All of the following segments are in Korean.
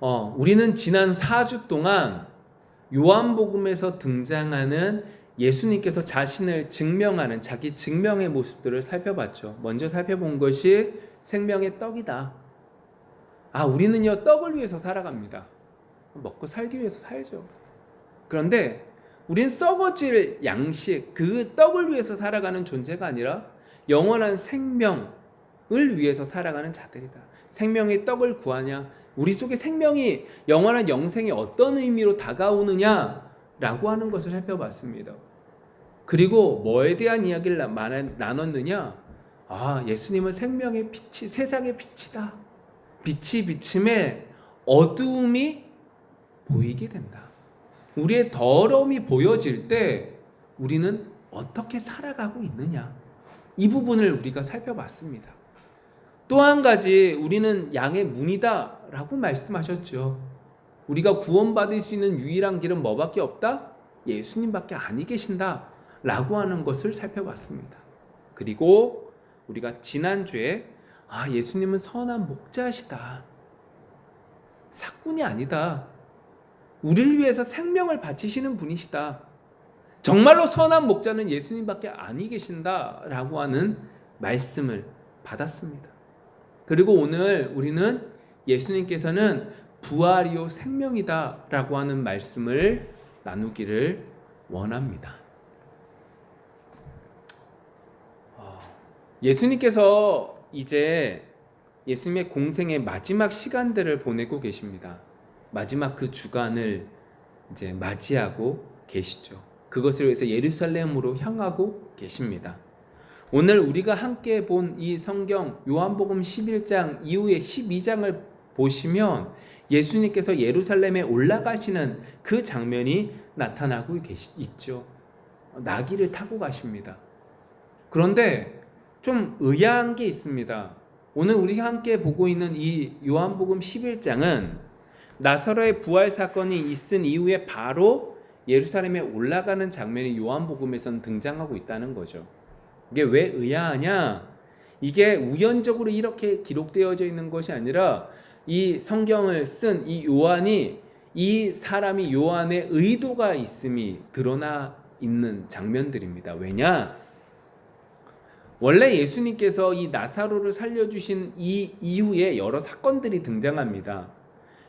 우리는 지난 4주 동안 요한복음에서 등장하는 예수님께서 자신을 증명하는 자기 증명의 모습들을 살펴봤죠. 먼저 살펴본 것이 생명의 떡이다. 우리는요, 떡을 위해서 살아갑니다. 먹고 살기 위해서 살죠. 그런데 우린 썩어질 양식, 그 떡을 위해서 살아가는 존재가 아니라 영원한 생명을 위해서 살아가는 자들이다. 생명의 떡을 구하냐? 우리 속에 생명이, 영원한 영생이 어떤 의미로 다가오느냐라고 하는 것을 살펴봤습니다. 그리고 뭐에 대한 이야기를 나눴느냐? 예수님은 생명의 빛이, 세상의 빛이다. 빛이 비침에 어두움이 보이게 된다. 우리의 더러움이 보여질 때 우리는 어떻게 살아가고 있느냐, 이 부분을 우리가 살펴봤습니다. 또 한 가지, 우리는 양의 문이다 라고 말씀하셨죠. 우리가 구원받을 수 있는 유일한 길은 뭐밖에 없다? 예수님밖에 아니 계신다 라고 하는 것을 살펴봤습니다. 그리고 우리가 지난주에 예수님은 선한 목자시다, 삭군이 아니다, 우리를 위해서 생명을 바치시는 분이시다, 정말로 선한 목자는 예수님밖에 아니 계신다 라고 하는 말씀을 받았습니다. 그리고 오늘 우리는 예수님께서는 부활이요 생명이다 라고 하는 말씀을 나누기를 원합니다. 예수님께서 이제 예수님의 공생의 마지막 시간들을 보내고 계십니다. 마지막 그 주간을 이제 맞이하고 계시죠. 그것을 위해서 예루살렘으로 향하고 계십니다. 오늘 우리가 함께 본 이 성경 요한복음 11장 이후에 12장을 보시면 예수님께서 예루살렘에 올라가시는 그 장면이 나타나고 있죠. 나귀를 타고 가십니다. 그런데 좀 의아한 게 있습니다. 오늘 우리가 함께 보고 있는 이 요한복음 11장은 나사로의 부활 사건이 있은 이후에 바로 예루살렘에 올라가는 장면이 요한복음에서는 등장하고 있다는 거죠. 이게 왜 의아하냐? 이게 우연적으로 이렇게 기록되어져 있는 것이 아니라 이 성경을 쓴 이 요한이, 이 사람이 요한의 의도가 있음이 드러나 있는 장면들입니다. 왜냐? 원래 예수님께서 이 나사로를 살려주신 이 이후에 여러 사건들이 등장합니다.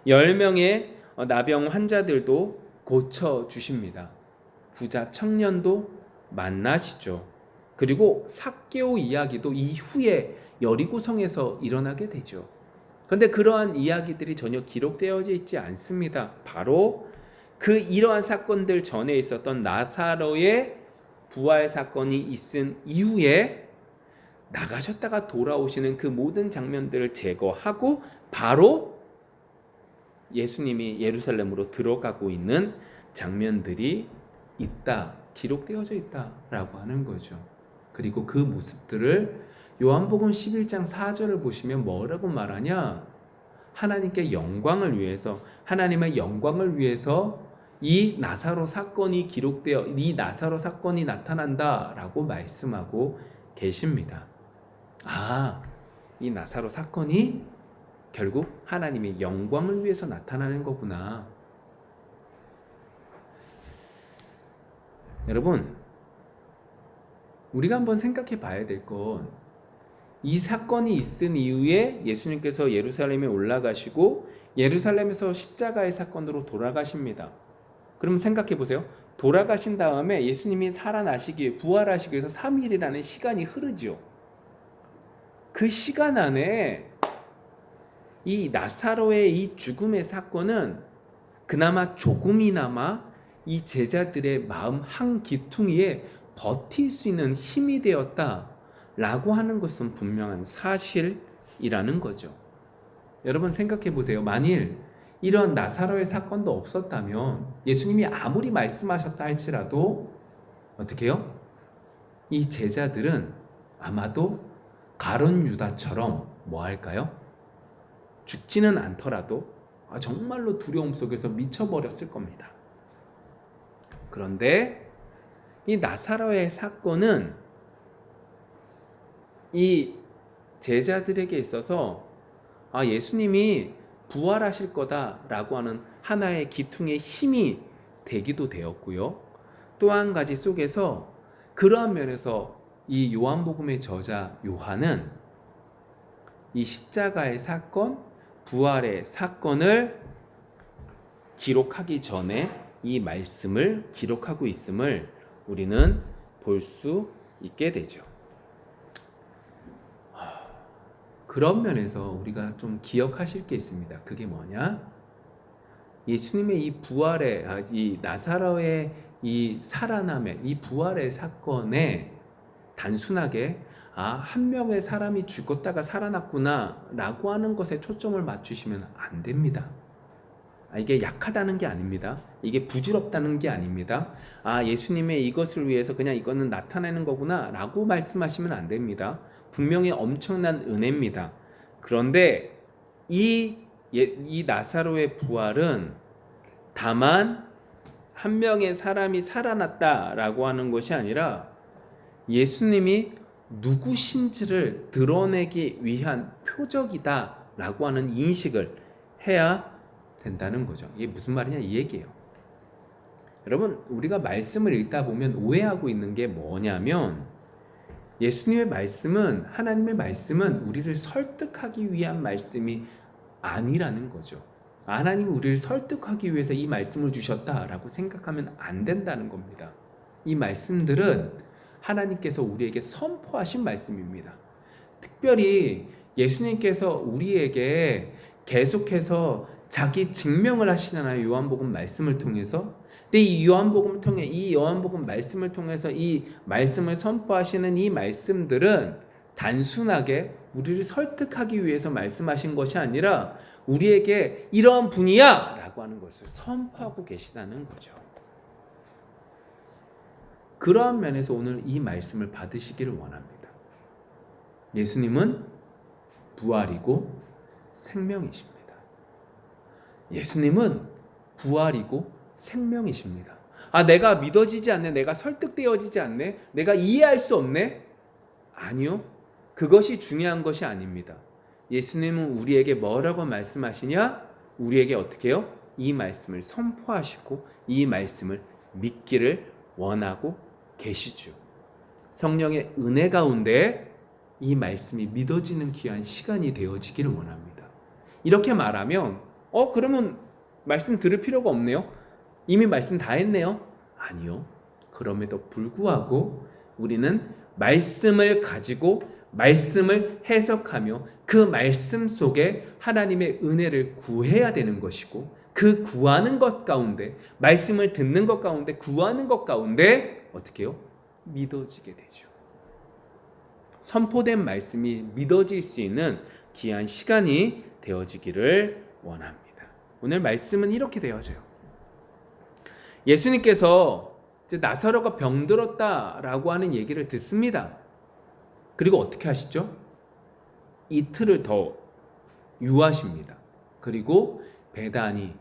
10명의 나병 환자들도 고쳐주십니다. 부자 청년도 만나시죠. 그리고 삭개오 이야기도 이후에 여리고성에서 일어나게 되죠. 그런데 그러한 이야기들이 전혀 기록되어져 있지 않습니다. 바로 이러한 사건들 전에 있었던 나사로의 부활 사건이 있은 이후에 나가셨다가 돌아오시는 그 모든 장면들을 제거하고 바로 예수님이 예루살렘으로 들어가고 있는 장면들이 있다, 기록되어져 있다라고 하는 거죠. 그리고 그 모습들을 요한복음 11장 4절을 보시면 뭐라고 말하냐? 하나님께 영광을 위해서, 하나님의 영광을 위해서 이 나사로 사건이 기록되어, 이 나사로 사건이 나타난다라고 말씀하고 계십니다. 이 나사로 사건이 결국 하나님의 영광을 위해서 나타나는 거구나. 여러분, 우리가 한번 생각해 봐야 될 건, 이 사건이 있은 이후에 예수님께서 예루살렘에 올라가시고 예루살렘에서 십자가의 사건으로 돌아가십니다. 그럼 생각해 보세요. 돌아가신 다음에 예수님이 살아나시기 위해, 부활하시기 위해서 3일이라는 시간이 흐르죠. 그 시간 안에 이 나사로의 이 죽음의 사건은 그나마 조금이나마 이 제자들의 마음 한 기퉁이에 버틸 수 있는 힘이 되었다라고 하는 것은 분명한 사실이라는 거죠. 여러분 생각해 보세요. 만일 이런 나사로의 사건도 없었다면, 예수님이 아무리 말씀하셨다 할지라도 어떻게 해요? 이 제자들은 아마도 가룟 유다처럼 뭐 할까요? 죽지는 않더라도 정말로 두려움 속에서 미쳐버렸을 겁니다. 그런데 이 나사로의 사건은 이 제자들에게 있어서 예수님이 부활하실 거다라고 하는 하나의 기퉁의 힘이 되기도 되었고요. 또 한 가지 속에서 그러한 면에서 이 요한복음의 저자 요한은 이 십자가의 사건, 부활의 사건을 기록하기 전에 이 말씀을 기록하고 있음을 우리는 볼 수 있게 되죠. 그런 면에서 우리가 좀 기억하실 게 있습니다. 그게 뭐냐? 예수님의 이 부활의, 이 나사로의 이 살아남의, 이 부활의 사건에 단순하게 한 명의 사람이 죽었다가 살아났구나 라고 하는 것에 초점을 맞추시면 안 됩니다. 이게 약하다는 게 아닙니다. 이게 부질없다는 게 아닙니다. 예수님의 이것을 위해서 그냥 이거는 나타내는 거구나 라고 말씀하시면 안 됩니다. 분명히 엄청난 은혜입니다. 그런데 이 나사로의 부활은 다만 한 명의 사람이 살아났다라고 하는 것이 아니라 예수님이 누구신지를 드러내기 위한 표적이다라고 하는 인식을 해야 된다는 거죠. 이게 무슨 말이냐 이 얘기예요. 여러분, 우리가 말씀을 읽다 보면 오해하고 있는 게 뭐냐면 예수님의 말씀은, 하나님의 말씀은 우리를 설득하기 위한 말씀이 아니라는 거죠. 하나님이 우리를 설득하기 위해서 이 말씀을 주셨다라고 생각하면 안 된다는 겁니다. 이 말씀들은 하나님께서 우리에게 선포하신 말씀입니다. 특별히 예수님께서 우리에게 계속해서 자기 증명을 하시잖아요. 요한복음 말씀을 통해서. 근데 이 요한복음 말씀을 통해서 이 말씀을 선포하시는 이 말씀들은 단순하게 우리를 설득하기 위해서 말씀하신 것이 아니라 우리에게 이런 분이야 라고 하는 것을 선포하고 계시다는 거죠. 그러한 면에서 오늘 이 말씀을 받으시기를 원합니다. 예수님은 부활이고 생명이십니다. 예수님은 부활이고 생명이십니다. 내가 믿어지지 않네, 내가 설득되어지지 않네, 내가 이해할 수 없네. 아니요, 그것이 중요한 것이 아닙니다. 예수님은 우리에게 뭐라고 말씀하시냐? 우리에게 어떻게 해요? 이 말씀을 선포하시고 이 말씀을 믿기를 원하고 계시죠. 성령의 은혜 가운데 이 말씀이 믿어지는 귀한 시간이 되어지기를 원합니다. 이렇게 말하면 그러면 말씀 들을 필요가 없네요? 이미 말씀 다 했네요? 아니요. 그럼에도 불구하고 우리는 말씀을 가지고 말씀을 해석하며 그 말씀 속에 하나님의 은혜를 구해야 되는 것이고, 그 구하는 것 가운데, 말씀을 듣는 것 가운데, 구하는 것 가운데 어떻게 해요? 믿어지게 되죠. 선포된 말씀이 믿어질 수 있는 귀한 시간이 되어지기를 원합니다. 오늘 말씀은 이렇게 되어져요. 예수님께서 나사로가 병들었다라고 하는 얘기를 듣습니다. 그리고 어떻게 하시죠? 이틀을 더 유하십니다. 그리고 베다니,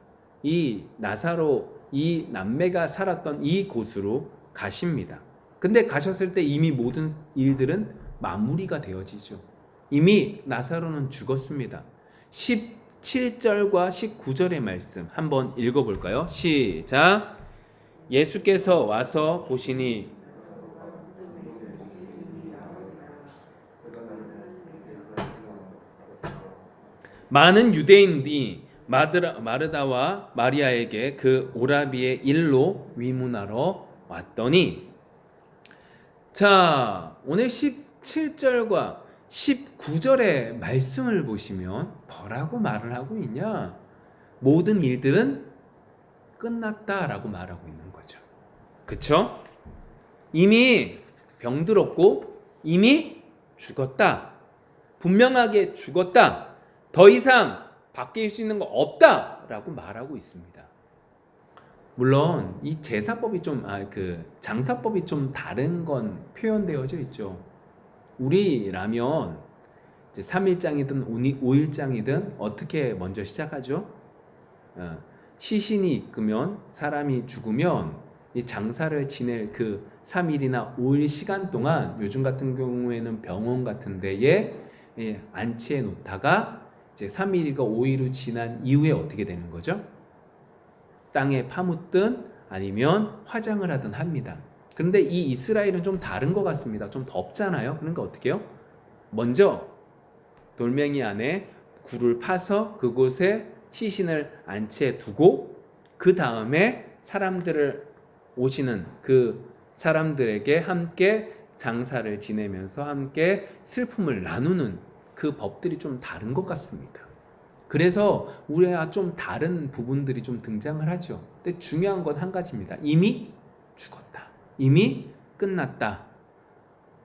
이 나사로, 이 남매가 살았던 이 곳으로 가십니다. 근데 가셨을 때 이미 모든 일들은 마무리가 되어지죠. 이미 나사로는 죽었습니다. 17절과 19절의 말씀 한번 읽어볼까요? 시작. 예수께서 와서 보시니 많은 유대인들이 마르다와 마리아에게 그 오라비의 일로 위문하러 왔더니, 자, 오늘 17절과 19절의 말씀을 보시면 뭐라고 말을 하고 있냐? 모든 일들은 끝났다라고 말하고 있는 거죠. 그쵸? 이미 병들었고 이미 죽었다. 분명하게 죽었다. 더 이상 바뀔 수 있는 거 없다라고 말하고 있습니다. 물론 이 제사법이 장사법이 좀 다른 건 표현되어져 있죠. 우리라면 3일장이든 5일장이든 어떻게 먼저 시작하죠? 시신이 있으면, 사람이 죽으면 이 장사를 지낼 그 3일이나 5일 시간 동안 요즘 같은 경우에는 병원 같은 데에 안치해 놓다가 이제 3일과 5일이 지난 이후에 어떻게 되는 거죠? 땅에 파묻든 아니면 화장을 하든 합니다. 그런데 이 이스라엘은 좀 다른 것 같습니다. 좀 덥잖아요. 그러니까 어떻게 해요? 먼저 돌멩이 안에 굴을 파서 그곳에 시신을 안치해 두고 그 다음에 사람들을 오시는 그 사람들에게 함께 장사를 지내면서 함께 슬픔을 나누는 그 법들이 좀 다른 것 같습니다. 그래서 우리와 좀 다른 부분들이 좀 등장을 하죠. 근데 중요한 건 한 가지입니다. 이미 죽었다. 이미 끝났다.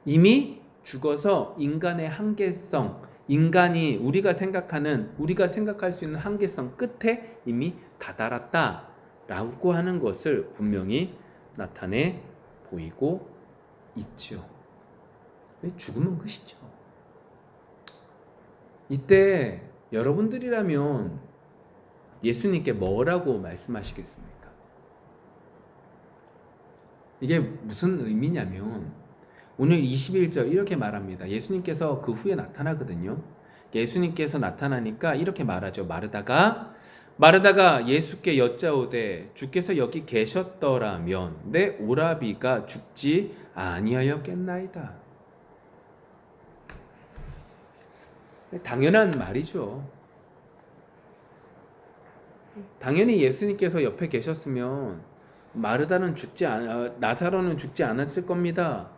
이미 죽어서 인간의 한계성, 인간이 우리가 생각할 수 있는 한계성 끝에 이미 다다랐다 라고 하는 것을 분명히 나타내 보이고 있죠. 죽으면 끝이죠. 이때 여러분들이라면 예수님께 뭐라고 말씀하시겠습니까? 이게 무슨 의미냐면 오늘 21절 이렇게 말합니다. 예수님께서 그 후에 나타나거든요. 예수님께서 나타나니까 이렇게 말하죠. 마르다가 예수께 여짜오되 주께서 여기 계셨더라면 내 오라비가 죽지 아니하였겠나이다. 당연한 말이죠. 당연히 예수님께서 옆에 계셨으면 나사로는 죽지 않았을 겁니다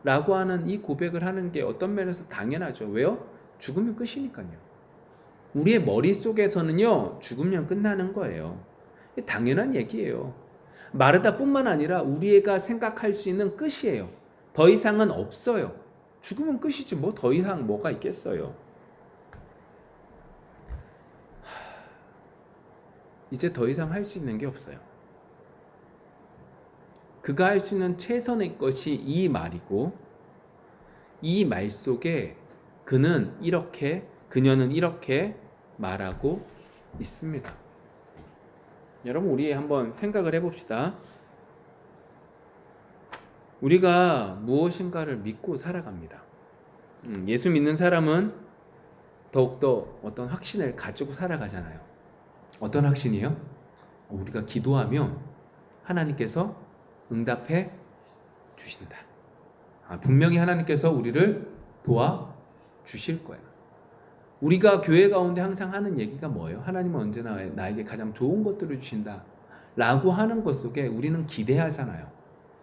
라고 하는 이 고백을 하는 게 어떤 면에서 당연하죠. 왜요? 죽으면 끝이니까요. 우리의 머릿속에서는요 죽으면 끝나는 거예요. 당연한 얘기예요. 마르다뿐만 아니라 우리가 생각할 수 있는 끝이에요. 더 이상은 없어요. 죽으면 끝이지 뭐 더 이상 뭐가 있겠어요. 이제 더 이상 할 수 있는 게 없어요. 그가 할 수 있는 최선의 것이 이 말이고 이 말 속에 그녀는 이렇게 말하고 있습니다. 여러분 우리 한번 생각을 해봅시다. 우리가 무엇인가를 믿고 살아갑니다. 예수 믿는 사람은 더욱더 어떤 확신을 가지고 살아가잖아요. 어떤 확신이요? 우리가 기도하면 하나님께서 응답해 주신다. 분명히 하나님께서 우리를 도와주실 거예요. 우리가 교회 가운데 항상 하는 얘기가 뭐예요? 하나님은 언제나 나에게 가장 좋은 것들을 주신다 라고 하는 것 속에 우리는 기대하잖아요.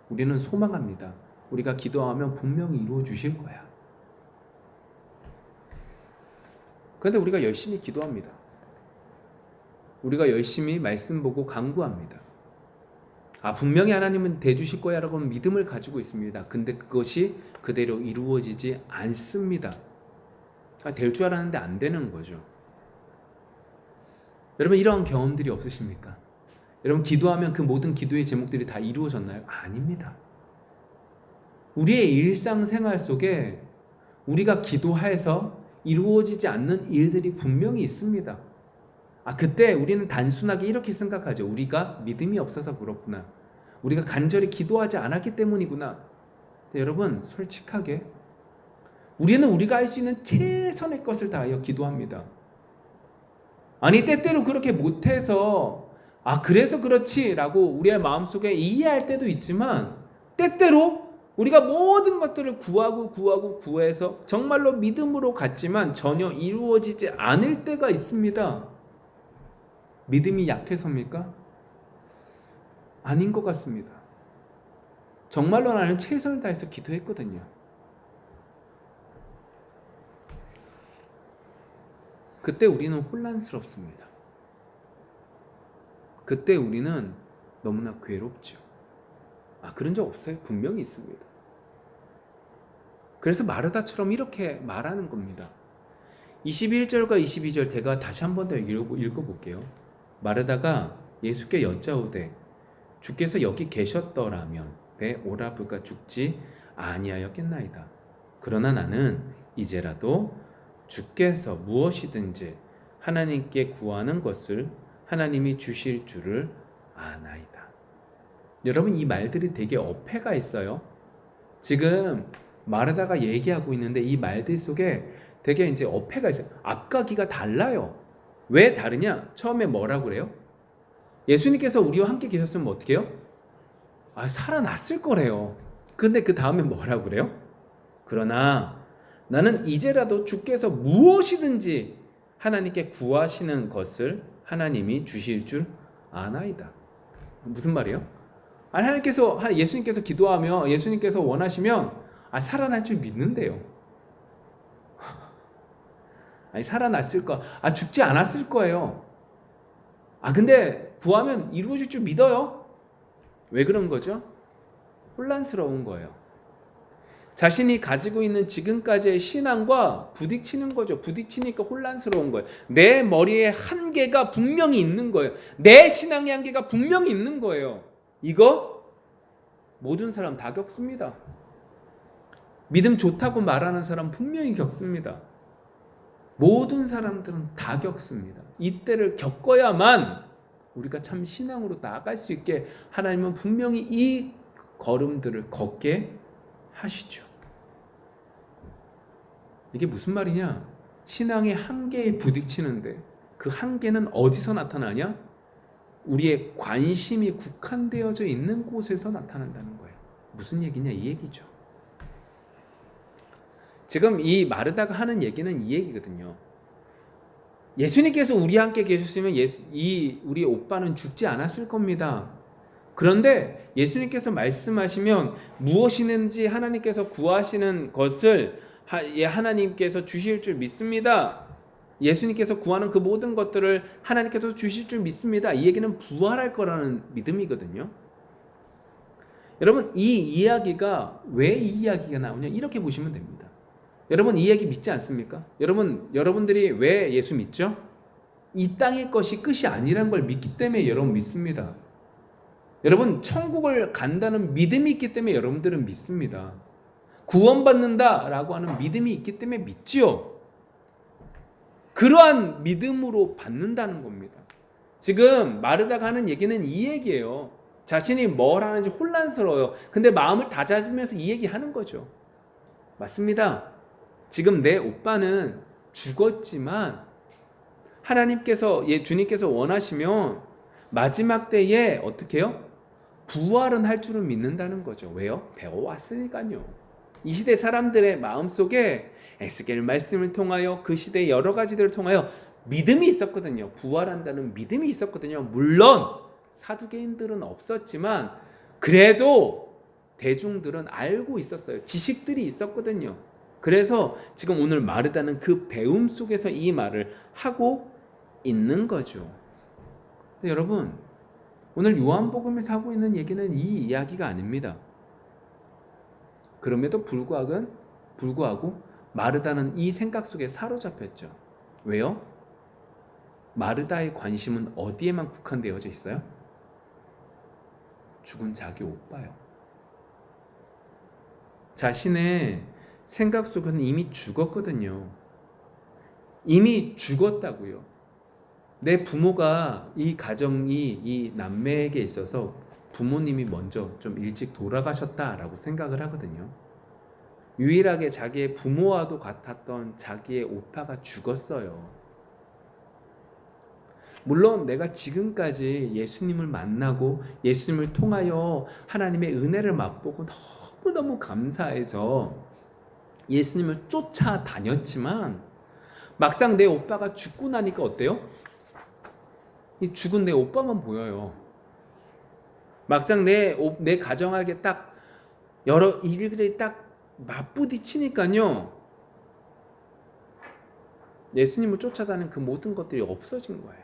우리는 소망합니다. 우리가 기도하면 분명히 이루어 주실 거야. 그런데 우리가 열심히 기도합니다. 우리가 열심히 말씀 보고 간구합니다. 분명히 하나님은 대주실 거야 라고 믿음을 가지고 있습니다. 근데 그것이 그대로 이루어지지 않습니다. 될 줄 알았는데 안 되는 거죠. 여러분 이런 경험들이 없으십니까? 여러분 기도하면 그 모든 기도의 제목들이 다 이루어졌나요? 아닙니다. 우리의 일상생활 속에 우리가 기도해서 이루어지지 않는 일들이 분명히 있습니다. 그때 우리는 단순하게 이렇게 생각하죠. 우리가 믿음이 없어서 그렇구나. 우리가 간절히 기도하지 않았기 때문이구나. 여러분 솔직하게 우리는 우리가 할 수 있는 최선의 것을 다하여 기도합니다. 때때로 그렇게 못해서 그래서 그렇지 라고 우리의 마음속에 이해할 때도 있지만 때때로 우리가 모든 것들을 구해서 정말로 믿음으로 갔지만 전혀 이루어지지 않을 때가 있습니다. 믿음이 약해서입니까? 아닌 것 같습니다. 정말로 나는 최선을 다해서 기도했거든요. 그때 우리는 혼란스럽습니다. 그때 우리는 너무나 괴롭죠. 그런 적 없어요? 분명히 있습니다. 그래서 마르다처럼 이렇게 말하는 겁니다. 21절과 22절 제가 다시 한 번 더 읽어볼게요. 마르다가 예수께 여짜오되 주께서 여기 계셨더라면 내 오라브가 죽지 아니하였겠나이다. 그러나 나는 이제라도 주께서 무엇이든지 하나님께 구하는 것을 하나님이 주실 줄을 아나이다. 여러분 이 말들이 되게 어폐가 있어요. 지금 마르다가 얘기하고 있는데 이 말들 속에 되게 이제 어폐가 있어요. 앞과 뒤가 달라요. 왜 다르냐? 처음에 뭐라고 그래요? 예수님께서 우리와 함께 계셨으면 어떻게 해요? 살아났을 거래요. 근데 그 다음에 뭐라고 그래요? 그러나 나는 이제라도 주께서 무엇이든지 하나님께 구하시는 것을 하나님이 주실 줄 아나이다. 무슨 말이에요? 하나님께서, 예수님께서 기도하며 예수님께서 원하시면 살아날 줄 믿는데요. 살아났을 거, 죽지 않았을 거예요. 근데 구하면 이루어질 줄 믿어요. 왜 그런 거죠? 혼란스러운 거예요. 자신이 가지고 있는 지금까지의 신앙과 부딪히는 거죠. 부딪히니까 혼란스러운 거예요. 내 머리에 한계가 분명히 있는 거예요. 내 신앙의 한계가 분명히 있는 거예요. 이거 모든 사람 다 겪습니다. 믿음 좋다고 말하는 사람 분명히 겪습니다. 모든 사람들은 다 겪습니다. 이때를 겪어야만 우리가 참 신앙으로 나아갈 수 있게 하나님은 분명히 이 걸음들을 걷게 하시죠. 이게 무슨 말이냐? 신앙의 한계에 부딪히는데 그 한계는 어디서 나타나냐? 우리의 관심이 국한되어져 있는 곳에서 나타난다는 거예요. 무슨 얘기냐? 이 얘기죠. 지금 이 마르다가 하는 얘기는 이 얘기거든요. 예수님께서 우리와 함께 계셨으면 우리 오빠는 죽지 않았을 겁니다. 그런데 예수님께서 말씀하시면 무엇이든지 하나님께서 구하시는 것을 하나님께서 주실 줄 믿습니다. 예수님께서 구하는 그 모든 것들을 하나님께서 주실 줄 믿습니다. 이 얘기는 부활할 거라는 믿음이거든요. 여러분, 이 이야기가 왜 이 이야기가 나오냐? 이렇게 보시면 됩니다. 여러분, 이 얘기 믿지 않습니까? 여러분들이 왜 예수 믿죠? 이 땅의 것이 끝이 아니라는 걸 믿기 때문에 여러분 믿습니다. 여러분, 천국을 간다는 믿음이 있기 때문에 여러분들은 믿습니다. 구원받는다라고 하는 믿음이 있기 때문에 믿지요. 그러한 믿음으로 받는다는 겁니다. 지금 마르다가 하는 얘기는 이 얘기예요. 자신이 뭘 하는지 혼란스러워요. 근데 마음을 다잡으면서 이 얘기하는 거죠. 맞습니다. 지금 내 오빠는 죽었지만 하나님께서, 주님께서 원하시면 마지막 때에 어떻게 해요? 부활은 할 줄은 믿는다는 거죠. 왜요? 배워왔으니까요. 이 시대 사람들의 마음속에 에스겔 말씀을 통하여 그 시대의 여러 가지들을 통하여 믿음이 있었거든요. 부활한다는 믿음이 있었거든요. 물론 사두개인들은 없었지만 그래도 대중들은 알고 있었어요. 지식들이 있었거든요. 그래서 지금 오늘 마르다는 그 배움 속에서 이 말을 하고 있는 거죠. 근데 여러분, 오늘 요한복음에서 하고 있는 얘기는 이 이야기가 아닙니다. 그럼에도 불구하고 마르다는 이 생각 속에 사로잡혔죠. 왜요? 마르다의 관심은 어디에만 국한되어져 있어요? 죽은 자기 오빠요. 자신의 생각 속은 이미 죽었거든요. 이미 죽었다고요. 내 부모가, 이 가정이 이 남매에게 있어서 부모님이 먼저 좀 일찍 돌아가셨다라고 생각을 하거든요. 유일하게 자기의 부모와도 같았던 자기의 오빠가 죽었어요. 물론 내가 지금까지 예수님을 만나고 예수님을 통하여 하나님의 은혜를 맛보고 너무너무 감사해서 예수님을 쫓아다녔지만 막상 내 오빠가 죽고 나니까 어때요? 이 죽은 내 오빠만 보여요. 막상 내 가정에게 딱 여러 일들이 딱 맞부딪히니까요, 예수님을 쫓아다니는 그 모든 것들이 없어진 거예요.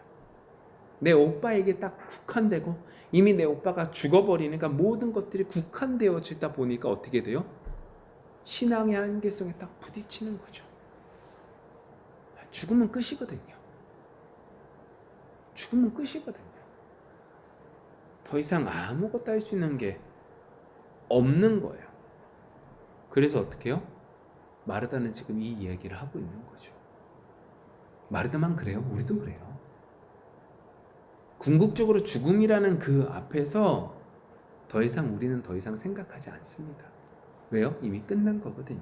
내 오빠에게 딱 국한되고 이미 내 오빠가 죽어버리니까 모든 것들이 국한되어지다 보니까 어떻게 돼요? 신앙의 한계성에 딱 부딪히는 거죠. 죽으면 끝이거든요. 죽으면 끝이거든요. 더 이상 아무것도 할 수 있는 게 없는 거예요. 그래서 어떻게 해요? 마르다는 지금 이 이야기를 하고 있는 거죠. 마르다만 그래요? 우리도 그래요. 궁극적으로 죽음이라는 그 앞에서 우리는 더 이상 생각하지 않습니다. 왜요? 이미 끝난 거거든요.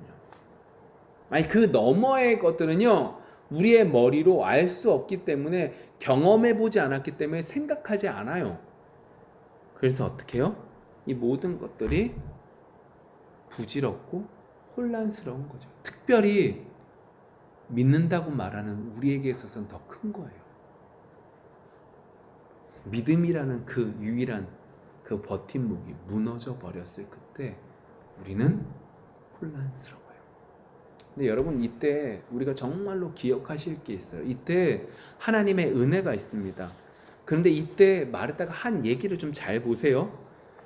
아니 그 너머의 것들은요 우리의 머리로 알 수 없기 때문에 경험해 보지 않았기 때문에 생각하지 않아요. 그래서 어떻게 해요? 이 모든 것들이 부질없고 혼란스러운 거죠. 특별히 믿는다고 말하는 우리에게 있어서는 더 큰 거예요. 믿음이라는 그 유일한 그 버팀목이 무너져 버렸을 그때 우리는 혼란스러워요. 근데 여러분 이때 우리가 정말로 기억하실 게 있어요. 이때 하나님의 은혜가 있습니다. 그런데 이때 마르다가 한 얘기를 좀 잘 보세요.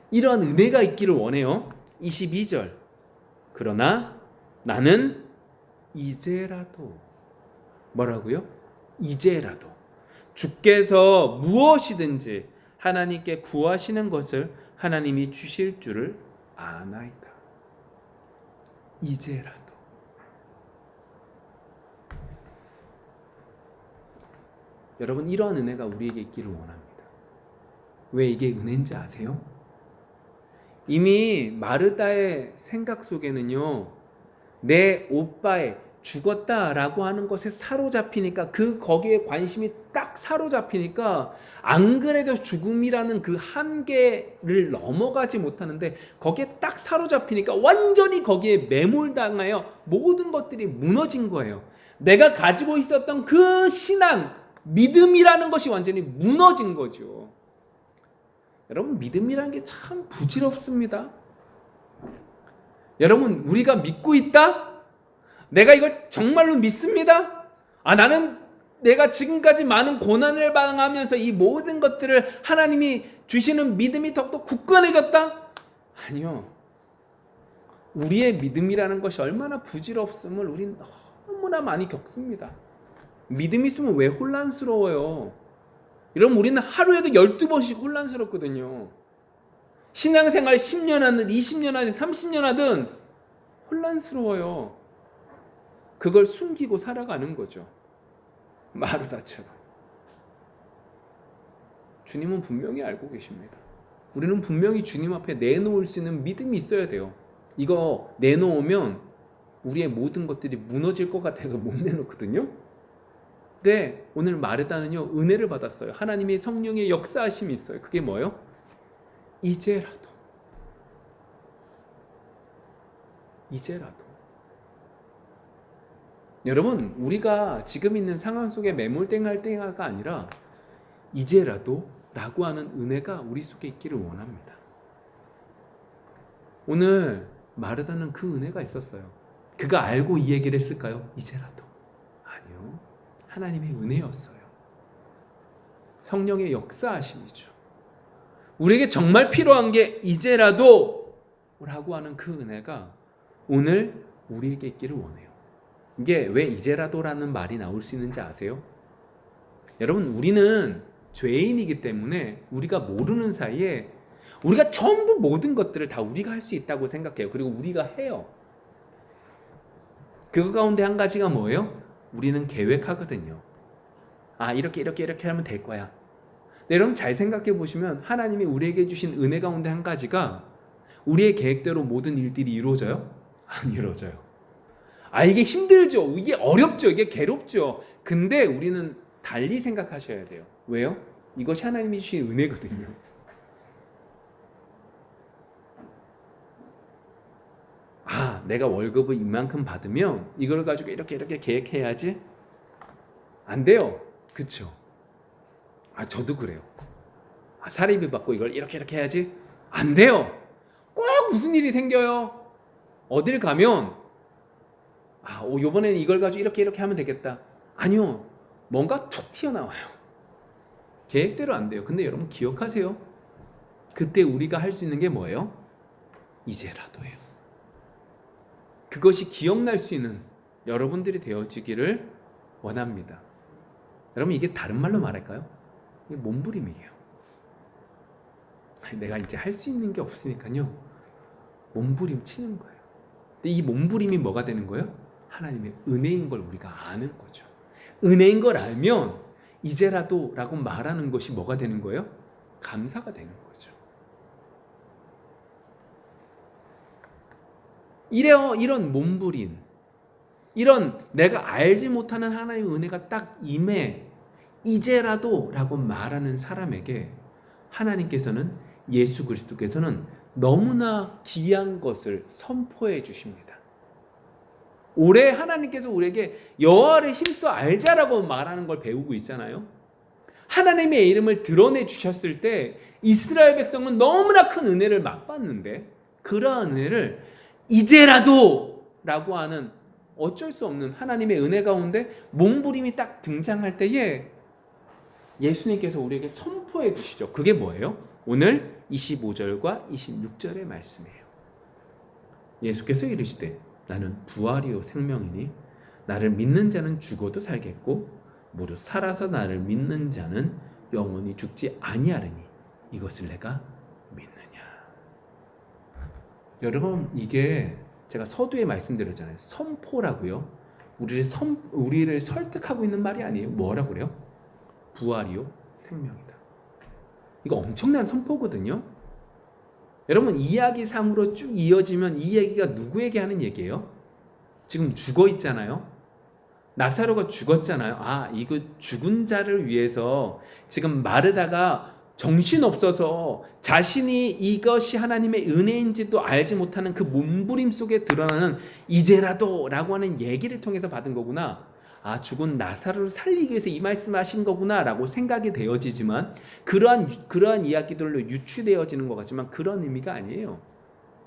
이러한 은혜가 있기를 원해요. 22절. 그러나 나는 이제라도 뭐라고요? 이제라도 주께서 무엇이든지 하나님께 구하시는 것을 하나님이 주실 줄을 아나이다. 이제라도. 여러분 이러한 은혜가 우리에게 있기를 원합니다. 왜 이게 은혜인지 아세요? 이미 마르다의 생각 속에는요 내 오빠의 죽었다라고 하는 것에 사로잡히니까 거기에 관심이 딱 사로잡히니까 안 그래도 죽음이라는 그 한계를 넘어가지 못하는데 거기에 딱 사로잡히니까 완전히 거기에 매몰당하여 모든 것들이 무너진 거예요. 내가 가지고 있었던 그 신앙, 믿음이라는 것이 완전히 무너진 거죠. 여러분 믿음이라는 게 참 부질없습니다. 여러분 우리가 믿고 있다? 내가 이걸 정말로 믿습니다. 나는 내가 지금까지 많은 고난을 당하면서 이 모든 것들을 하나님이 주시는 믿음이 더욱더 굳건해졌다? 아니요. 우리의 믿음이라는 것이 얼마나 부질없음을 우리는 너무나 많이 겪습니다. 믿음 있으면 왜 혼란스러워요? 여러분 우리는 하루에도 12번씩 혼란스럽거든요. 신앙생활 10년 하든 20년 하든 30년 하든 혼란스러워요. 그걸 숨기고 살아가는 거죠. 마르다처럼. 주님은 분명히 알고 계십니다. 우리는 분명히 주님 앞에 내놓을 수 있는 믿음이 있어야 돼요. 이거 내놓으면 우리의 모든 것들이 무너질 것 같아서 못 내놓거든요. 근데 오늘 마르다는요 은혜를 받았어요. 하나님의 성령의 역사하심이 있어요. 그게 뭐예요? 이제라도 여러분 우리가 지금 있는 상황 속에 매몰될 때가 아니라 이제라도 라고 하는 은혜가 우리 속에 있기를 원합니다. 오늘 마르다는 그 은혜가 있었어요. 그가 알고 이 얘기를 했을까요? 이제라도. 아니요. 하나님의 은혜였어요. 성령의 역사하심이죠. 우리에게 정말 필요한 게 이제라도 라고 하는 그 은혜가 오늘 우리에게 있기를 원해요. 이게 왜 이제라도라는 말이 나올 수 있는지 아세요? 여러분 우리는 죄인이기 때문에 우리가 모르는 사이에 우리가 전부 모든 것들을 다 우리가 할 수 있다고 생각해요. 그리고 우리가 해요. 그 가운데 한 가지가 뭐예요? 우리는 계획하거든요. 이렇게 하면 될 거야. 네, 여러분 잘 생각해 보시면 하나님이 우리에게 주신 은혜 가운데 한 가지가 우리의 계획대로 모든 일들이 이루어져요? 안 이루어져요. 이게 힘들죠. 이게 어렵죠. 이게 괴롭죠. 근데 우리는 달리 생각하셔야 돼요. 왜요? 이것이 하나님이 주신 은혜거든요. 내가 월급을 이만큼 받으면 이걸 가지고 이렇게 계획해야지? 안 돼요. 그쵸? 저도 그래요. 사례비 받고 이걸 이렇게 해야지? 안 돼요. 꼭 무슨 일이 생겨요. 어딜 가면 요번에는 이걸 가지고 이렇게 하면 되겠다. 아니요. 뭔가 툭 튀어나와요. 계획대로 안 돼요. 근데 여러분 기억하세요. 그때 우리가 할 수 있는 게 뭐예요? 이제라도예요. 그것이 기억날 수 있는 여러분들이 되어지기를 원합니다. 여러분 이게 다른 말로 말할까요? 이게 몸부림이에요. 내가 이제 할 수 있는 게 없으니까요. 몸부림 치는 거예요. 근데 이 몸부림이 뭐가 되는 거예요? 하나님의 은혜인 걸 우리가 아는 거죠. 은혜인 걸 알면 이제라도 라고 말하는 것이 뭐가 되는 거예요? 감사가 되는 거죠. 이런 몸부림, 이런 내가 알지 못하는 하나님의 은혜가 딱 임해 이제라도 라고 말하는 사람에게 하나님께서는, 예수 그리스도께서는 너무나 귀한 것을 선포해 주십니다. 올해 하나님께서 우리에게 여호와를 힘써 알자라고 말하는 걸 배우고 있잖아요. 하나님의 이름을 드러내 주셨을 때 이스라엘 백성은 너무나 큰 은혜를 맛봤는데, 그러한 은혜를 이제라도 라고 하는 어쩔 수 없는 하나님의 은혜 가운데 몸부림이 딱 등장할 때에 예수님께서 우리에게 선포해 주시죠. 그게 뭐예요? 오늘 25절과 26절의 말씀이에요. 예수께서 이르시되 나는 부활이요 생명이니 나를 믿는 자는 죽어도 살겠고 무릇 살아서 나를 믿는 자는 영원히 죽지 아니하리니 이것을 내가 믿느냐. 여러분, 이게 제가 서두에 말씀드렸잖아요. 선포라고요. 우리를 설득하고 있는 말이 아니에요. 뭐라고 그래요? 부활이요 생명이다. 이거 엄청난 선포거든요. 여러분, 이야기상으로 쭉 이어지면 이 얘기가 누구에게 하는 얘기예요? 지금 죽어 있잖아요. 나사로가 죽었잖아요. 아, 이거 죽은 자를 위해서 지금 마르다가 정신없어서 자신이 이것이 하나님의 은혜인지도 알지 못하는 그 몸부림 속에 드러나는 이제라도 라고 하는 얘기를 통해서 받은 거구나. 아, 죽은 나사로를 살리기 위해서 이 말씀을 하신 거구나 라고 생각이 되어지지만, 그러한 이야기들로 유추되어지는 것 같지만 그런 의미가 아니에요.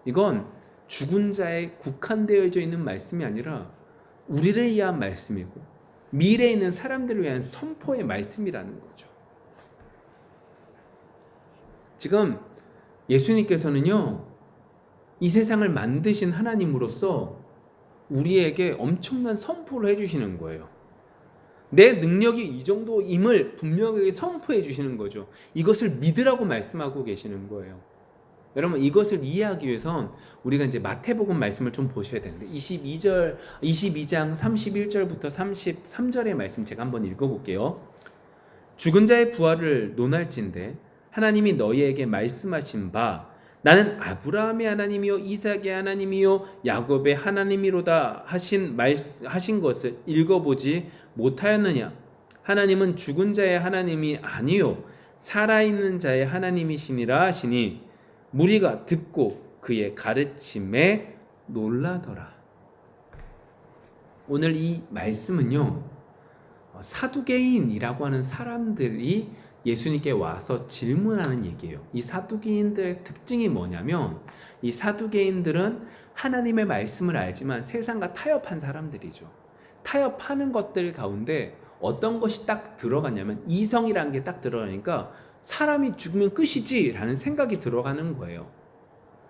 이건 죽은 자에 국한되어져 있는 말씀이 아니라 우리를 위한 말씀이고 미래에 있는 사람들을 위한 선포의 말씀이라는 거죠. 지금 예수님께서는요, 이 세상을 만드신 하나님으로서 우리에게 엄청난 선포를 해주시는 거예요. 내 능력이 이 정도임을 분명하게 선포해 주시는 거죠. 이것을 믿으라고 말씀하고 계시는 거예요. 여러분, 이것을 이해하기 위해선 우리가 이제 마태복음 말씀을 좀 보셔야 되는데 22장 31절부터 33절의 말씀 제가 한번 읽어볼게요. 죽은 자의 부활을 논할진대 하나님이 너희에게 말씀하신 바 나는 아브라함의 하나님이요 이삭의 하나님이요 야곱의 하나님이로다 하신 것을 읽어보지 못하였느냐. 하나님은 죽은 자의 하나님이 아니요 살아있는 자의 하나님이시니라 하시니 무리가 듣고 그의 가르침에 놀라더라. 오늘 이 말씀은요, 사두개인이라고 하는 사람들이 예수님께 와서 질문하는 얘기예요. 이 사두개인들의 특징이 뭐냐면, 이 사두개인들은 하나님의 말씀을 알지만 세상과 타협한 사람들이죠. 타협하는 것들 가운데 어떤 것이 딱 들어가냐면, 이성이라는 게 딱 들어가니까 사람이 죽으면 끝이지 라는 생각이 들어가는 거예요.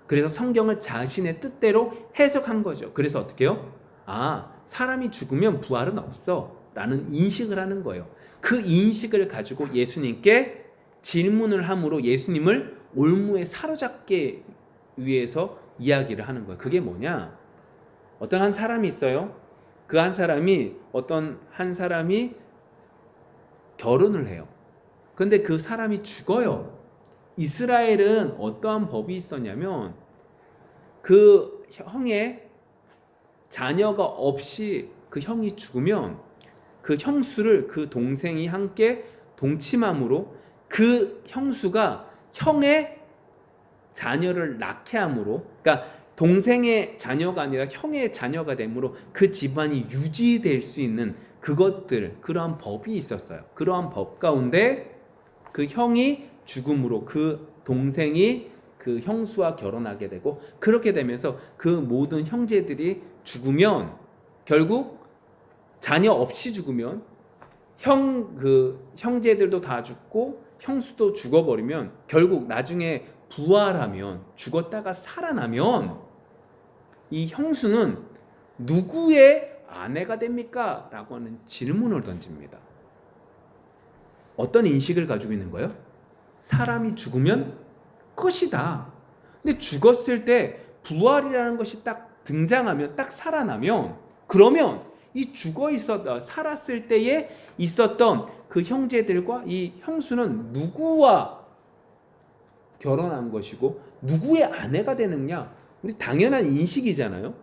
그래서 성경을 자신의 뜻대로 해석한 거죠. 그래서 어떻게 해요? 아, 사람이 죽으면 부활은 없어 라는 인식을 하는 거예요. 그 인식을 가지고 예수님께 질문을 함으로 예수님을 올무에 사로잡기 위해서 이야기를 하는 거예요. 그게 뭐냐? 어떤 한 사람이 있어요. 그 어떤 한 사람이 결혼을 해요. 근데 그 사람이 죽어요. 이스라엘은 어떠한 법이 있었냐면, 그 형의 자녀가 없이 그 형이 죽으면 그 형수를 그 동생이 함께 동침함으로 그 형수가 형의 자녀를 낳게 함으로, 그러니까 동생의 자녀가 아니라 형의 자녀가 되므로 그 집안이 유지될 수 있는 그러한 법이 있었어요. 그러한 법 가운데 그 형이 죽음으로 그 동생이 그 형수와 결혼하게 되고, 그렇게 되면서 그 모든 형제들이 죽으면, 결국 자녀 없이 죽으면 형제들도 다 죽고 형수도 죽어버리면, 결국 나중에 부활하면, 죽었다가 살아나면 이 형수는 누구의 아내가 됩니까? 라고 하는 질문을 던집니다. 어떤 인식을 가지고 있는 거예요? 사람이 죽으면 끝이다. 근데 죽었을 때 부활이라는 것이 딱 등장하면, 딱 살아나면, 그러면 이 살았을 때에 있었던 그 형제들과 이 형수는 누구와 결혼한 것이고 누구의 아내가 되느냐? 우리 당연한 인식이잖아요.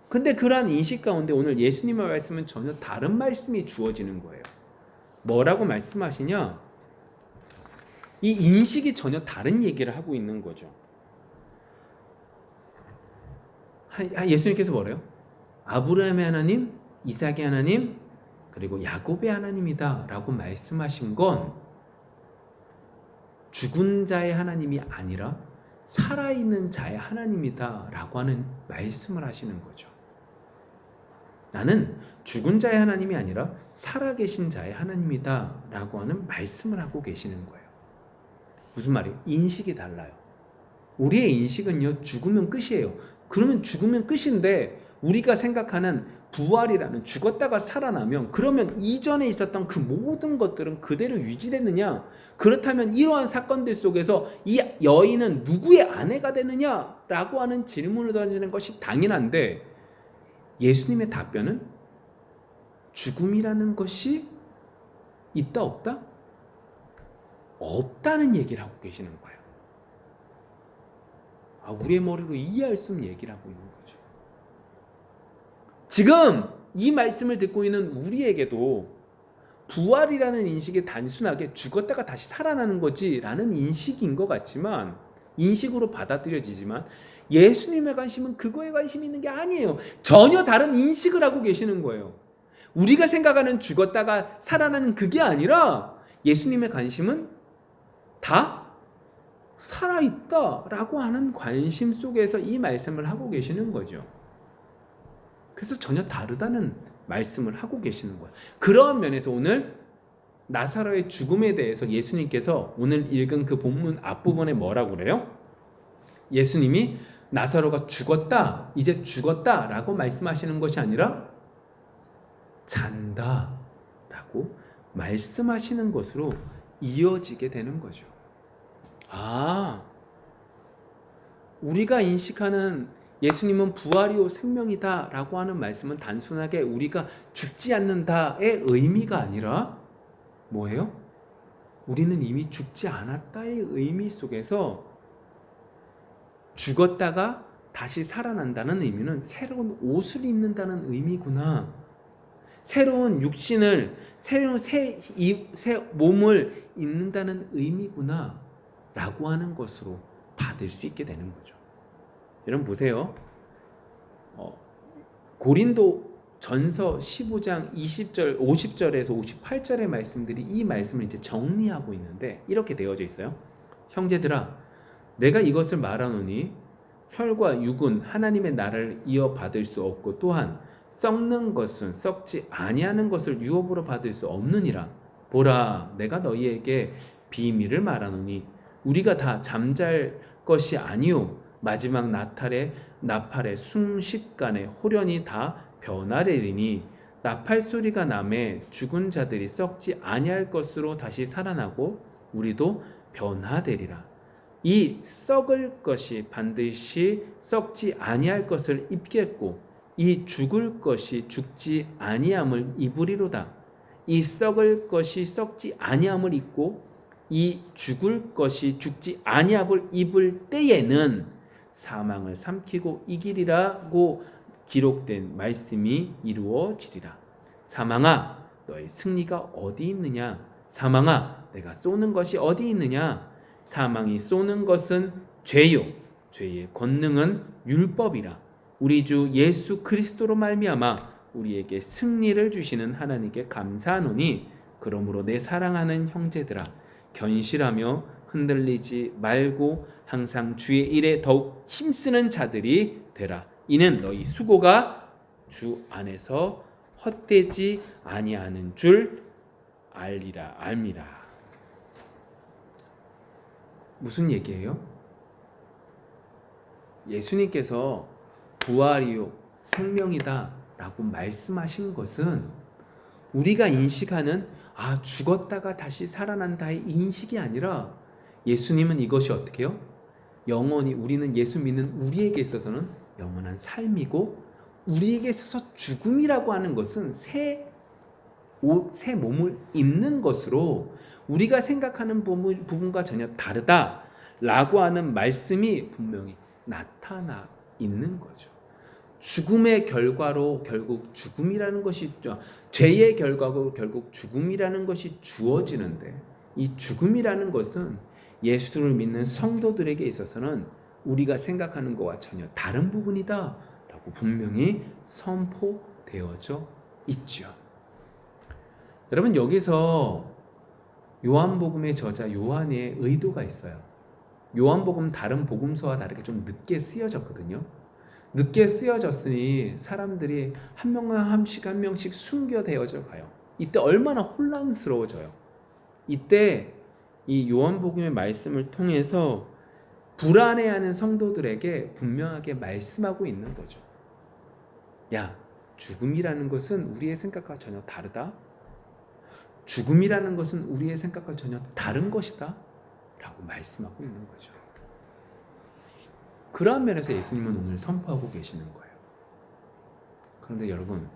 근데 그러한 인식 가운데 오늘 예수님의 말씀은 전혀 다른 말씀이 주어지는 거예요. 뭐라고 말씀하시냐? 이 인식이 전혀 다른 얘기를 하고 있는 거죠. 예수님께서 뭐래요? 아브라함의 하나님, 이삭의 하나님, 그리고 야곱의 하나님이다 라고 말씀하신 건 죽은 자의 하나님이 아니라 살아있는 자의 하나님이다 라고 하는 말씀을 하시는 거죠. 나는 죽은 자의 하나님이 아니라 살아계신 자의 하나님이다 라고 하는 말씀을 하고 계시는 거예요. 무슨 말이에요? 인식이 달라요. 우리의 인식은요, 죽으면 끝이에요. 그러면 죽으면 끝인데 우리가 생각하는 부활이라는 죽었다가 살아나면 그러면 이전에 있었던 그 모든 것들은 그대로 유지되느냐? 그렇다면 이러한 사건들 속에서 이 여인은 누구의 아내가 되느냐? 라고 하는 질문을 던지는 것이 당연한데 예수님의 답변은 죽음이라는 것이 있다 없다? 없다는 얘기를 하고 계시는 거예요. 우리의 머리로 이해할 수 없는 얘기를 하고 있는 거죠. 지금 이 말씀을 듣고 있는 우리에게도 부활이라는 인식이 단순하게 죽었다가 다시 살아나는 거지 라는 인식인 것 같지만, 인식으로 받아들여지지만 예수님의 관심은 그거에 관심이 있는 게 아니에요. 전혀 다른 인식을 하고 계시는 거예요. 우리가 생각하는 죽었다가 살아나는 그게 아니라 예수님의 관심은 다 살아있다라고 하는 관심 속에서 이 말씀을 하고 계시는 거죠. 그래서 전혀 다르다는 말씀을 하고 계시는 거예요. 그런 면에서 오늘 나사로의 죽음에 대해서 예수님께서 오늘 읽은 그 본문 앞부분에 뭐라고 그래요? 예수님이 나사로가 죽었다, 이제 죽었다 라고 말씀하시는 것이 아니라 잔다 라고 말씀하시는 것으로 이어지게 되는 거죠. 우리가 인식하는 예수님은 부활이요 생명이다 라고 하는 말씀은 단순하게 우리가 죽지 않는다의 의미가 아니라 뭐예요? 우리는 이미 죽지 않았다의 의미 속에서 죽었다가 다시 살아난다는 의미는 새로운 옷을 입는다는 의미구나. 새로운 육신을, 새로운 새 몸을 입는다는 의미구나 라고 하는 것으로 받을 수 있게 되는 거죠. 여러분 보세요. 고린도 전서 15장 20절, 50절에서 58절의 말씀들이 이 말씀을 이제 정리하고 있는데 이렇게 되어져 있어요. 형제들아, 내가 이것을 말하노니 혈과 육은 하나님의 나라를 이어받을 수 없고 또한 썩는 것은 썩지 아니하는 것을 유업으로 받을 수 없느니라. 보라, 내가 너희에게 비밀을 말하노니 우리가 다 잠잘 것이 아니요 마지막 나팔의 순식간에 호련히 다 변화되리니 나팔 소리가 나매 죽은 자들이 썩지 아니할 것으로 다시 살아나고 우리도 변화되리라. 이 썩을 것이 반드시 썩지 아니할 것을 입겠고 이 죽을 것이 죽지 아니함을 입으리로다. 이 썩을 것이 썩지 아니함을 입고 이 죽을 것이 죽지 아니함을 입을 때에는 사망을 삼키고 이기리라고 기록된 말씀이 이루어지리라. 사망아, 너의 승리가 어디 있느냐? 사망아, 내가 쏘는 것이 어디 있느냐? 사망이 쏘는 것은 죄요, 죄의 권능은 율법이라. 우리 주 예수 그리스도로 말미암아 우리에게 승리를 주시는 하나님께 감사하노니 그러므로 내 사랑하는 형제들아, 견실하며 흔들리지 말고 항상 주의 일에 더욱 힘쓰는 자들이 되라. 이는 너희 수고가 주 안에서 헛되지 아니하는 줄 알미라. 무슨 얘기예요? 예수님께서 부활이요 생명이다 라고 말씀하신 것은 우리가 인식하는 죽었다가 다시 살아난다의 인식이 아니라 예수님은 이것이 어떻게 해요? 영원히 우리는 예수 믿는 우리에게 있어서는 영원한 삶이고 우리에게 있어서 죽음이라고 하는 것은 새 몸을 입는 것으로 우리가 생각하는 부분과 전혀 다르다라고 하는 말씀이 분명히 나타나 있는 거죠. 죽음의 결과로 결국 죽음이라는 것이, 죄의 결과로 결국 죽음이라는 것이 주어지는데, 이 죽음이라는 것은 예수를 믿는 성도들에게 있어서는 우리가 생각하는 것과 전혀 다른 부분이다 라고 분명히 선포되어져 있죠. 여러분, 여기서 요한복음의 저자 요한의 의도가 있어요. 요한복음 다른 복음서와 다르게 좀 늦게 쓰여졌거든요. 늦게 쓰여졌으니 사람들이 한 명씩 숨겨되어져 가요. 이때 얼마나 혼란스러워져요. 이때 이 요한복음의 말씀을 통해서 불안해하는 성도들에게 분명하게 말씀하고 있는 거죠. 야, 죽음이라는 것은 우리의 생각과 전혀 다르다. 죽음이라는 것은 우리의 생각과 전혀 다른 것이다 라고 말씀하고 있는 거죠. 그러한 면에서 예수님은 오늘 선포하고 계시는 거예요. 그런데 여러분,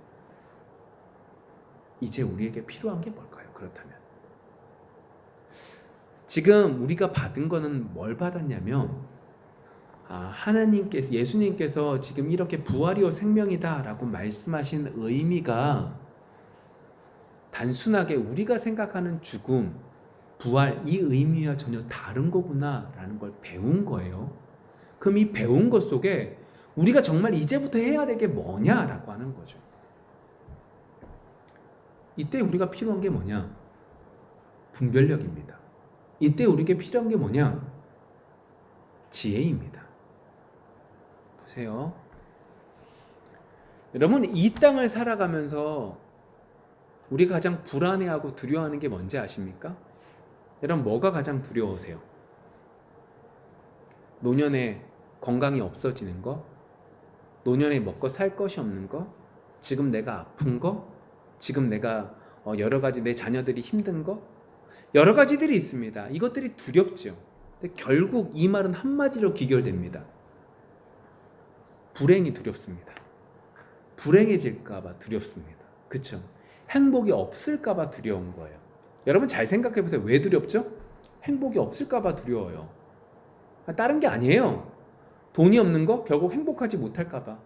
이제 우리에게 필요한 게 뭘까요? 그렇다면 지금 우리가 받은 거는 뭘 받았냐면, 하나님께서, 예수님께서 지금 이렇게 부활이요 생명이다 라고 말씀하신 의미가 단순하게 우리가 생각하는 죽음, 부활, 이 의미와 전혀 다른 거구나 라는 걸 배운 거예요. 그럼 이 배운 것 속에 우리가 정말 이제부터 해야 될 게 뭐냐라고 하는 거죠. 이때 우리가 필요한 게 뭐냐? 분별력입니다. 이때 우리에게 필요한 게 뭐냐? 지혜입니다. 보세요. 여러분, 이 땅을 살아가면서 우리가 가장 불안해하고 두려워하는 게 뭔지 아십니까? 여러분, 뭐가 가장 두려우세요? 노년에 건강이 없어지는 거? 노년에 먹고 살 것이 없는 거? 지금 내가 아픈 거? 지금 내가 여러 가지 내 자녀들이 힘든 거? 여러 가지들이 있습니다. 이것들이 두렵죠. 근데 결국 이 말은 한마디로 귀결됩니다. 불행이 두렵습니다. 불행해질까봐 두렵습니다. 그쵸? 행복이 없을까봐 두려운 거예요. 여러분 잘 생각해보세요. 왜 두렵죠? 행복이 없을까봐 두려워요. 다른 게 아니에요. 돈이 없는 거 결국 행복하지 못할까봐,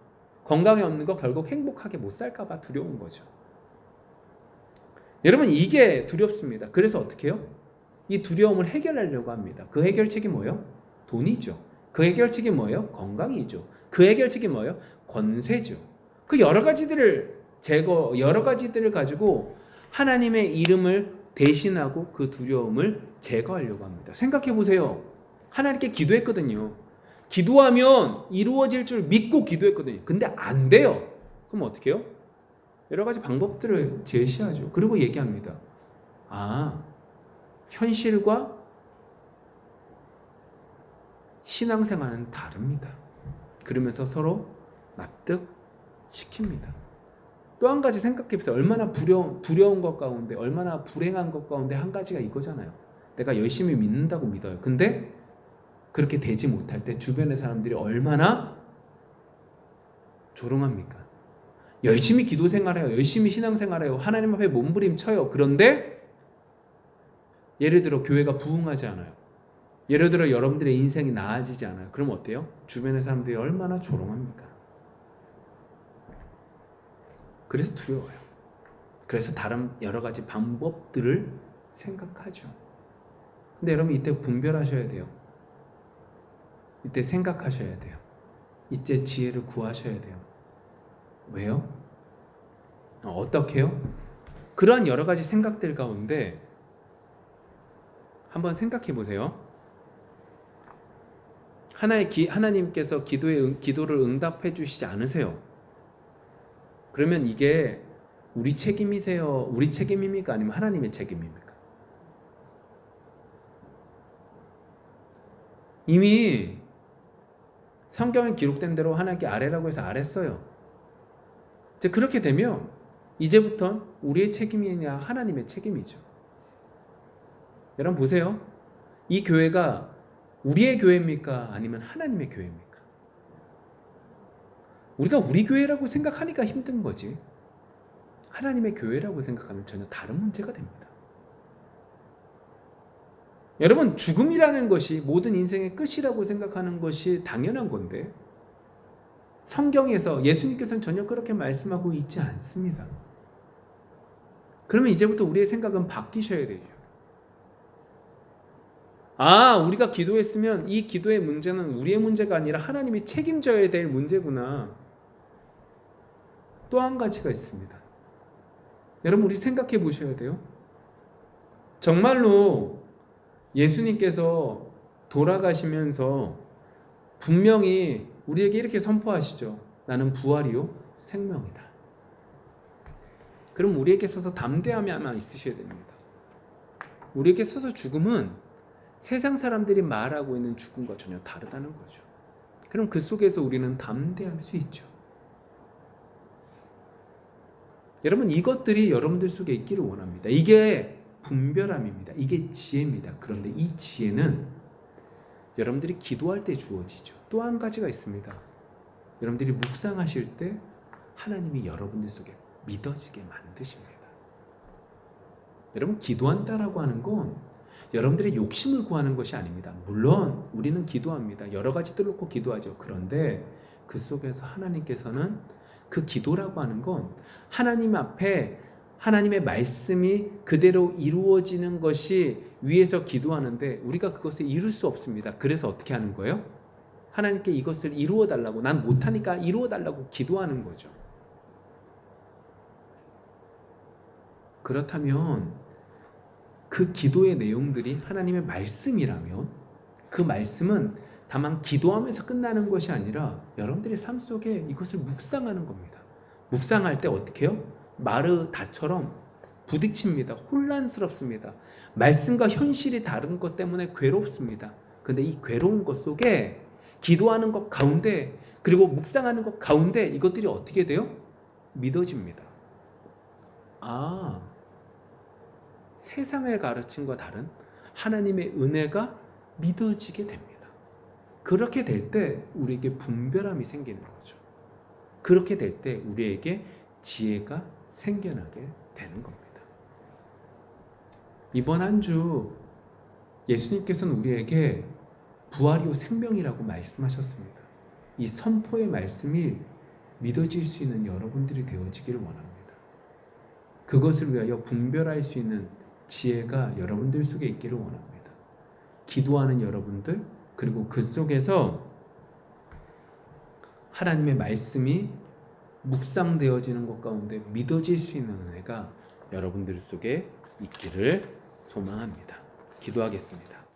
건강이 없는 거 결국 행복하게 못 살까봐 두려운 거죠. 여러분, 이게 두렵습니다. 그래서 어떻게 해요? 이 두려움을 해결하려고 합니다. 그 해결책이 뭐예요? 돈이죠. 그 해결책이 뭐예요? 건강이죠. 그 해결책이 뭐예요? 권세죠. 그 여러 가지들을 가지고 하나님의 이름을 대신하고 그 두려움을 제거하려고 합니다. 생각해 보세요. 하나님께 기도했거든요. 기도하면 이루어질 줄 믿고 기도했거든요. 근데 안 돼요. 그럼 어떻게 해요? 여러 가지 방법들을 제시하죠. 그리고 얘기합니다. 현실과 신앙생활은 다릅니다. 그러면서 서로 납득시킵니다. 또 한 가지 생각해보세요. 얼마나 두려운 것 가운데, 얼마나 불행한 것 가운데 한 가지가 이거잖아요. 내가 열심히 믿는다고 믿어요. 근데 그렇게 되지 못할 때 주변의 사람들이 얼마나 조롱합니까? 열심히 기도 생활해요. 열심히 신앙 생활해요. 하나님 앞에 몸부림쳐요. 그런데 예를 들어 교회가 부흥하지 않아요. 예를 들어 여러분들의 인생이 나아지지 않아요. 그럼 어때요? 주변의 사람들이 얼마나 조롱합니까? 그래서 두려워요. 그래서 다른 여러 가지 방법들을 생각하죠. 근데 여러분, 이때 분별하셔야 돼요. 이때 생각하셔야 돼요. 이때 지혜를 구하셔야 돼요. 왜요? 어떻게 해요? 그러한 여러 가지 생각들 가운데 한번 생각해 보세요. 하나님께서 기도를 응답해 주시지 않으세요. 그러면 이게 우리 책임이세요? 우리 책임입니까? 아니면 하나님의 책임입니까? 이미 성경에 기록된 대로 하나님께 아뢰라고 해서 아뢰었어요. 이제 그렇게 되면 이제부터 우리의 책임이냐 하나님의 책임이죠. 여러분 보세요. 이 교회가 우리의 교회입니까? 아니면 하나님의 교회입니까? 우리가 우리 교회라고 생각하니까 힘든 거지, 하나님의 교회라고 생각하면 전혀 다른 문제가 됩니다. 여러분, 죽음이라는 것이 모든 인생의 끝이라고 생각하는 것이 당연한 건데, 성경에서 예수님께서는 전혀 그렇게 말씀하고 있지 않습니다. 그러면 이제부터 우리의 생각은 바뀌셔야 되죠. 우리가 기도했으면 이 기도의 문제는 우리의 문제가 아니라 하나님이 책임져야 될 문제구나. 또 한 가지가 있습니다. 여러분, 우리 생각해 보셔야 돼요. 정말로 예수님께서 돌아가시면서 분명히 우리에게 이렇게 선포하시죠. 나는 부활이요 생명이다. 그럼 우리에게 있어서 담대함이 아마 있으셔야 됩니다. 우리에게 있어서 죽음은 세상 사람들이 말하고 있는 죽음과 전혀 다르다는 거죠. 그럼 그 속에서 우리는 담대할 수 있죠. 여러분, 이것들이 여러분들 속에 있기를 원합니다. 이게 분별함입니다. 이게 지혜입니다. 그런데 이 지혜는 여러분들이 기도할 때 주어지죠. 또 한 가지가 있습니다. 여러분들이 묵상하실 때 하나님이 여러분들 속에 믿어지게 만드십니다. 여러분, 기도한다라고 하는 건 여러분들의 욕심을 구하는 것이 아닙니다. 물론 우리는 기도합니다. 여러 가지들 놓고 기도하죠. 그런데 그 속에서 하나님께서는 그 기도라고 하는 건 하나님 앞에 하나님의 말씀이 그대로 이루어지는 것이 위에서 기도하는데 우리가 그것을 이룰 수 없습니다. 그래서 어떻게 하는 거예요? 하나님께 이것을 이루어 달라고, 난 못하니까 이루어 달라고 기도하는 거죠. 그렇다면 그 기도의 내용들이 하나님의 말씀이라면 그 말씀은 다만 기도하면서 끝나는 것이 아니라 여러분들의 삶 속에 이것을 묵상하는 겁니다. 묵상할 때 어떻게 해요? 마르다처럼 부딪힙니다. 혼란스럽습니다. 말씀과 현실이 다른 것 때문에 괴롭습니다. 근데 이 괴로운 것 속에 기도하는 것 가운데 그리고 묵상하는 것 가운데 이것들이 어떻게 돼요? 믿어집니다. 세상의 가르침과 다른 하나님의 은혜가 믿어지게 됩니다. 그렇게 될 때 우리에게 분별함이 생기는 거죠. 그렇게 될 때 우리에게 지혜가 생겨나게 되는 겁니다. 이번 한 주 예수님께서는 우리에게 부활이요 생명이라고 말씀하셨습니다. 이 선포의 말씀이 믿어질 수 있는 여러분들이 되어지기를 원합니다. 그것을 위하여 분별할 수 있는 지혜가 여러분들 속에 있기를 원합니다. 기도하는 여러분들, 그리고 그 속에서 하나님의 말씀이 묵상되어지는 것 가운데 믿어질 수 있는 은혜가 여러분들 속에 있기를 소망합니다. 기도하겠습니다.